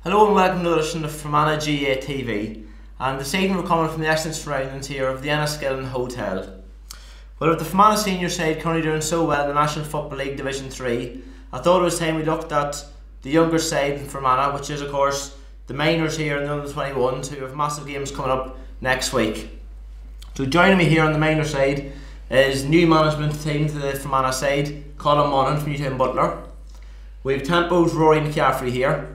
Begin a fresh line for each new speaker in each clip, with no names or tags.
Hello and welcome to the edition of Fermanagh GAA TV, and this evening we're coming from the excellent surroundings here of the Enniskillen Hotel. Well, with the Fermanagh senior side currently doing so well in the National Football League Division 3, I thought it was time we looked at the younger side in Fermanagh, which is of course the minors here and the under-21s, who have massive games coming up next week. So joining me here on the minor side is new management team to the Fermanagh side, Colum Monahan from U21 Butler. We have Tempo's Rory McCaffrey here.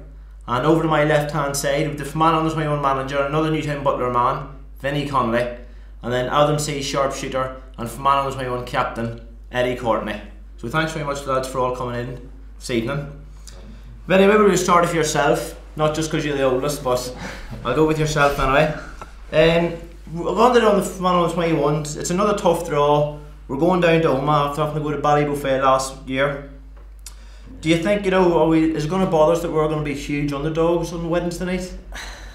And over to my left hand side with the Fermanagh under-21 manager, another U21 Butler man, Vinny Connolly, and then Adam C sharpshooter and Fermanagh under-21 captain, Eddie Courtney. So thanks very much lads for all coming in this evening. Vinny, maybe we'll start with yourself, not just because you're the oldest, but I'll go with yourself anyway. We're going to do on the Fermanagh under-21s. It's another tough draw. We're going down to Omagh after having to go to Ballybuffet last year. Do you think, is it going to bother us that we're going to be huge underdogs on Wednesday night?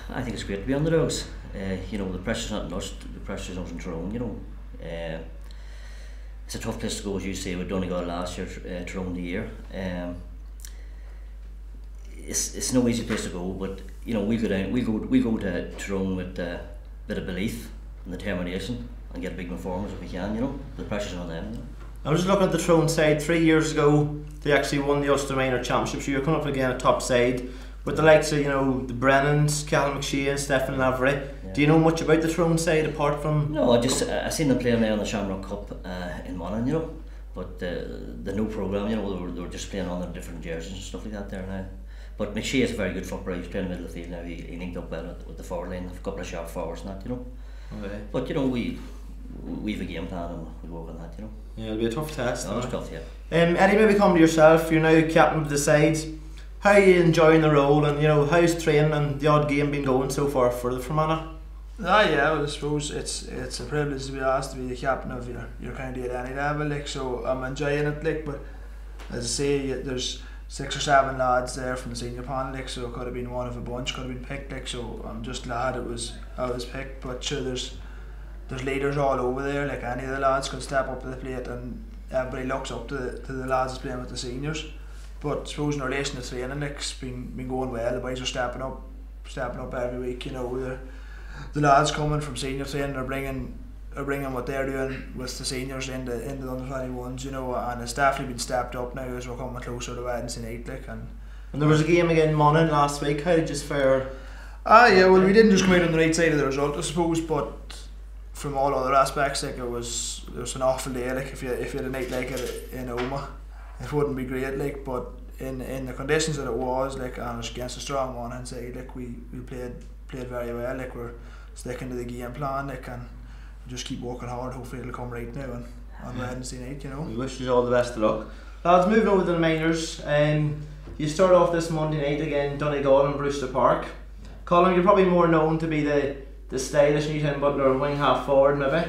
I think it's great to be underdogs. The pressure's not on us, the pressure's on Tyrone, It's a tough place to go, as you say. We've Donegal last year, Tyrone the year. It's no easy place to go, but we go down, we go to Tyrone with a bit of belief and determination and get big performance if we can, The pressure's on them.
I was just looking at the Tyrone side. 3 years ago they actually won the Ulster Minor Championship, so you're coming up again a top side with the likes of the Brennans, Callum McShea and Stephen Lavery. Yeah. Do you know much about the Tyrone side apart from?
No, I seen them playing now in the Shamrock Cup in Monahan, but the new programme, they were just playing on their different jerseys and stuff like that there now. But McShea is a very good footballer. He's playing middle of the field now. He linked up well with the forward line, a couple of sharp forwards and that,
Okay.
But we've a game plan and we work on that,
Yeah, it'll be a tough test.
No, it's tough, yeah.
Eddie, maybe come to yourself. You're now captain of the side. How are you enjoying the role, and how's training and the odd game been going so far for the Fermanagh?
Well, I suppose it's a privilege to be asked to be the captain of your county at any level, so I'm enjoying it, but as I say, there's 6 or 7 lads there from the senior panel, so it could have been one of a bunch, could have been picked, so I'm just glad I was picked. But sure, there's leaders all over there, any of the lads could step up to the plate, and everybody looks up to the lads that's playing with the seniors. But I suppose in relation to training, it's been going well. The boys are stepping up every week. The lads coming from senior training are bringing what they're doing with the seniors into the under-21s, and it's definitely been stepped up now as we're coming closer to Wednesday night. And
there was a game again Monahan last week. How did you fare?
Well, we didn't just come out on the right side of the result, I suppose, but from all other aspects, it was an awful day. If you had a night like it in Omagh, it wouldn't be great. But in the conditions that it was, and against a strong Monahan side, we played very well. We're sticking to the game plan, and we just keep working hard. Hopefully it'll come right now on Wednesday night.
We wish you all the best of luck, lads. Moving over to the minors, you start off this Monday night again, Donegal and Brewster Park. Colum, you're probably more known to be the stylish U21 Butler wing half forward, maybe.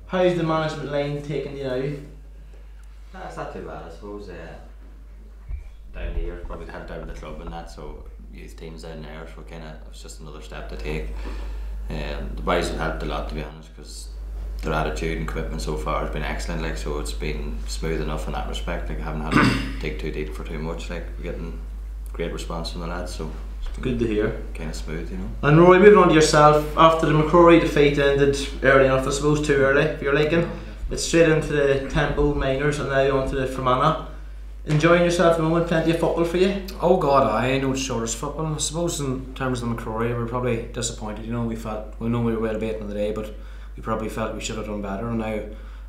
How's the management line taking you now?
It's not too bad, I suppose. Down here, probably had down the club and that, so youth teams down there, so it was just another step to take. The boys have helped a lot, to be honest, because their attitude and commitment so far has been excellent. So it's been smooth enough in that respect. I haven't had to dig too deep for too much. We're getting great response from the lads, so it's
good to hear.
Kind of smooth,
And Rory, moving on to yourself, after the McCrory defeat ended early enough, I suppose too early if you're liking, it's straight into the Temple minors and now on to the Fermanagh. Enjoying yourself at the moment? Plenty of football for you?
Oh God, I know it's shortest football. I suppose in terms of the McCrory, we're probably disappointed. We know we were well beaten on the day, but we probably felt we should have done better. And now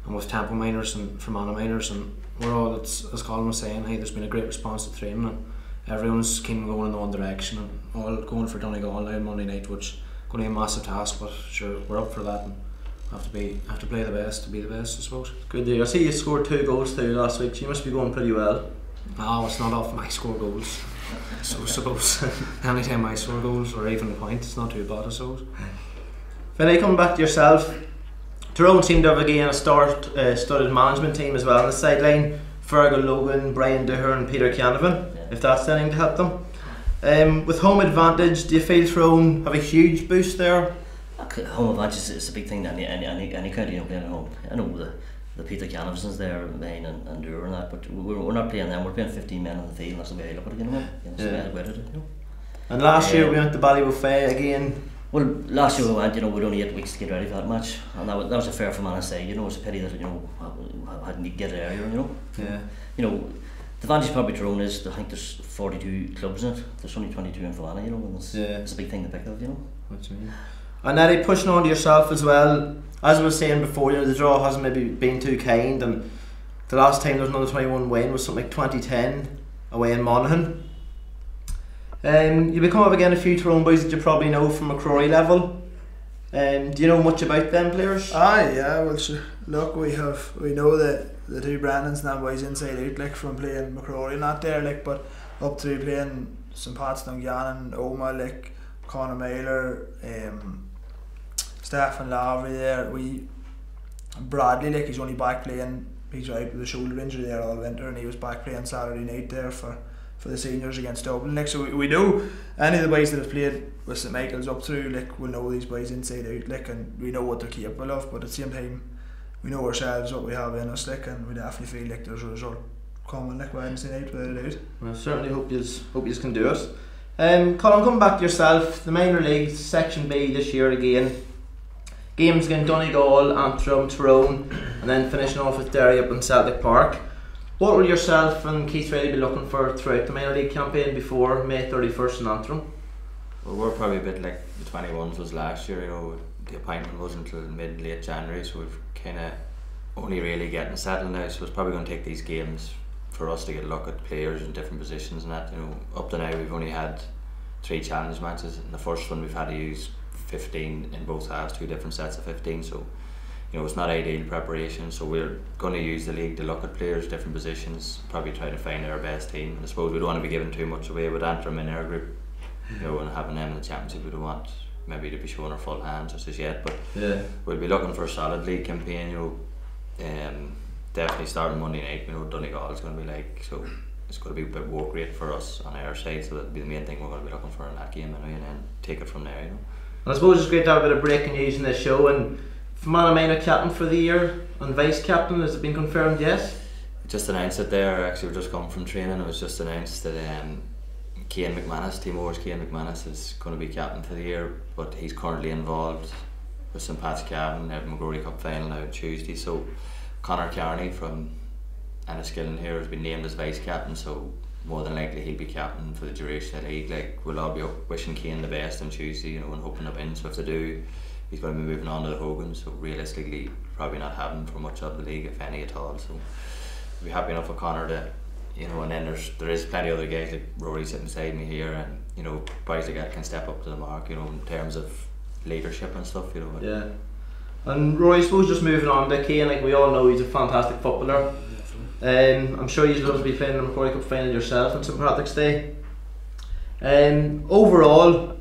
I'm with Temple minors and Fermanagh minors, and we're all, as Colin was saying, there's been a great response to training, and everyone's keen on going in the one direction, and all going for Donegal now on Monday night, which is going to be a massive task, but sure, we're up for that and have to play the best to be the best, I suppose.
Good to hear. I see you scored 2 goals too last week, so you must be going pretty well.
No, it's not often I score goals. So I suppose anytime I score goals or even a point, it's not too bad, I suppose.
Vinny, coming back to yourself, Tyrone seemed to have again a studded management team as well on the sideline. Fergal Logan, Brian Duher and Peter Canavan, if that's anything to help them. With home advantage, do you feel Tyrone have a huge boost there?
Home advantage is a big thing that any county playing at home. I know the Peter Canavasons there, Maine and Duher and that, but we're not playing them. We're playing 15 men on the field. That's the way I look at it, That's the way I look at it,
And last year we went to Ballybuffet again.
Well, last year we went, you know, we'd only 8 weeks to get ready for that match, and that was a fair Fermanagh side. You know, it's a pity that, you know, I hadn't get it earlier. You know.
Yeah.
You know, the advantage probably Tyrone is I think there's 42 clubs in it. There's only 22 in Fermanagh. You know, and it's a big thing to pick up. You know.
What do you mean? And Eddie, pushing on to yourself as well. As I was saying before, you know, the draw hasn't maybe been too kind, and the last time there was another 21 win was something like 2010 away in Monahan. You become up again a few Tyrone boys that you probably know from a Rory level. Do you know much about them players?
Yeah, well sure. Look, we know that the two Brandons and them boys inside out, like from playing McCrory and that there, like, but up through playing St. Pat's, Dungannon, Oma, like Conor Mailer, Stephen Lavery there, Bradley, like, he's only back playing, he's out with a shoulder injury there all winter, and he was back playing Saturday night there for the seniors against Dublin. Like, so we know any of the boys that have played with St Michael's up through, like, will know these boys inside out, like, and we know what they're capable of, but at the same time we know ourselves what we have in us, like, and we definitely feel like there's a result coming, like, Wednesday night without a doubt.
Well, I certainly hope you can do it. Colum, coming back to yourself, the minor league Section B this year again. Games against Donegal, Antrim, Tyrone, and then finishing off with Derry up in Celtic Park. What will yourself and Keith Riley be looking for throughout the minor league campaign before May 31st in Antrim?
Well, we're probably a bit like the 21s was last year. You know, the appointment wasn't until mid-late January, so we've kind of only really getting settled now. So it's probably going to take these games for us to get a look at players in different positions and that. You know, up to now we've only had 3 challenge matches. In the first one we've had to use 15 in both halves, 2 different sets of 15. So, you know, it's not ideal preparation, so we're going to use the league to look at players, different positions, probably try to find our best team. And I suppose we don't want to be giving too much away with Antrim in our group, you know, and having them in the championship. We don't want maybe to be showing our full hand just as yet, but we'll be looking for a solid league campaign, you know. Definitely starting Monday night, you know, Donegal is going to be like, so it's going to be a bit work rate for us on our side, so that'll be the main thing we're going to be looking for in that game anyway, and then take it from there, you know.
And I suppose it's great to have a bit of breaking news in this show, and Fermanagh Minor captain for the year and vice captain, has it been confirmed yet?
Just announced it there, actually we're just coming from training. It was just announced that Cian McManus, Team O's Cian McManus is going to be captain for the year, but he's currently involved with St. Pat's Cabin, they have McGrory Cup final now Tuesday, so Conor Kearney from Enniskillen here has been named as vice captain, so more than likely he'll be captain for the duration of the league. Like, we'll all be wishing Cian the best on Tuesday, you know, and hoping to win. So if they do, he's going to be moving on to the Hogan, so realistically probably not having for much of the league, if any at all. So we'll be happy enough with Conor to, you know, and then there is plenty of other guys like Rory sitting beside me here, and, you know, guys like that can step up to the mark, you know, in terms of leadership and stuff, you know.
Yeah. And Rory, I suppose just moving on to Cian, like we all know he's a fantastic footballer. I'm sure you'd love to be playing in the McCaffrey Cup final yourself on St. Patrick's Day. Overall,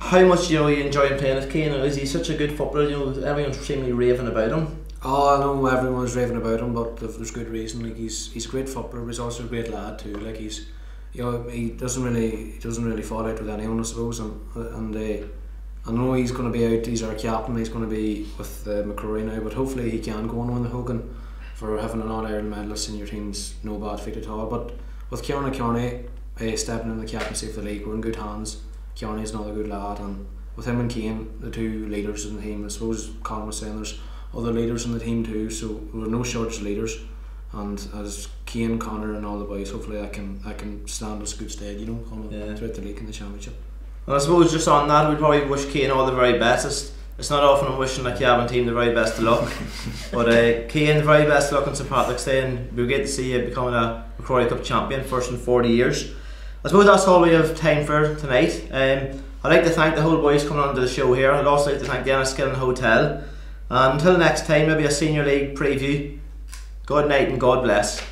how much you enjoy him playing with Cian? Is he such a good footballer? You know, everyone's seemingly raving about him.
Oh, I know everyone's raving about him, but there's good reason. Like, he's a great footballer, but he's also a great lad too. Like, he's, you know, he doesn't really fall out with anyone, I suppose. And I know he's going to be out. He's our captain. He's going to be with McCrory now, but hopefully he can go and win the Hogan. For having an All-Ireland medalist in your team's no bad feat at all. But with Kearney stepping in the captaincy of the league, we're in good hands. Kearney's another good lad, and with him and Cian, the 2 leaders in the team, I suppose Colum was saying there's other leaders in the team too, so we're no shortage of leaders. And as Cian, Conor and all the boys, hopefully I can stand us good stead, you know, throughout the league and the championship.
And I suppose just on that, we'd probably wish Cian all the very best. It's not often I'm wishing the Cabin team the very best of luck, but Cian, the very best of luck on St. Patrick's Day, and we'll get to see you becoming a McCrory Cup champion first in 40 years. I suppose that's all we have time for tonight. I'd like to thank the whole boys coming on to the show here. I'd also like to thank the Enniskillen Hotel, and until next time, maybe a Senior League preview. Good night and God bless.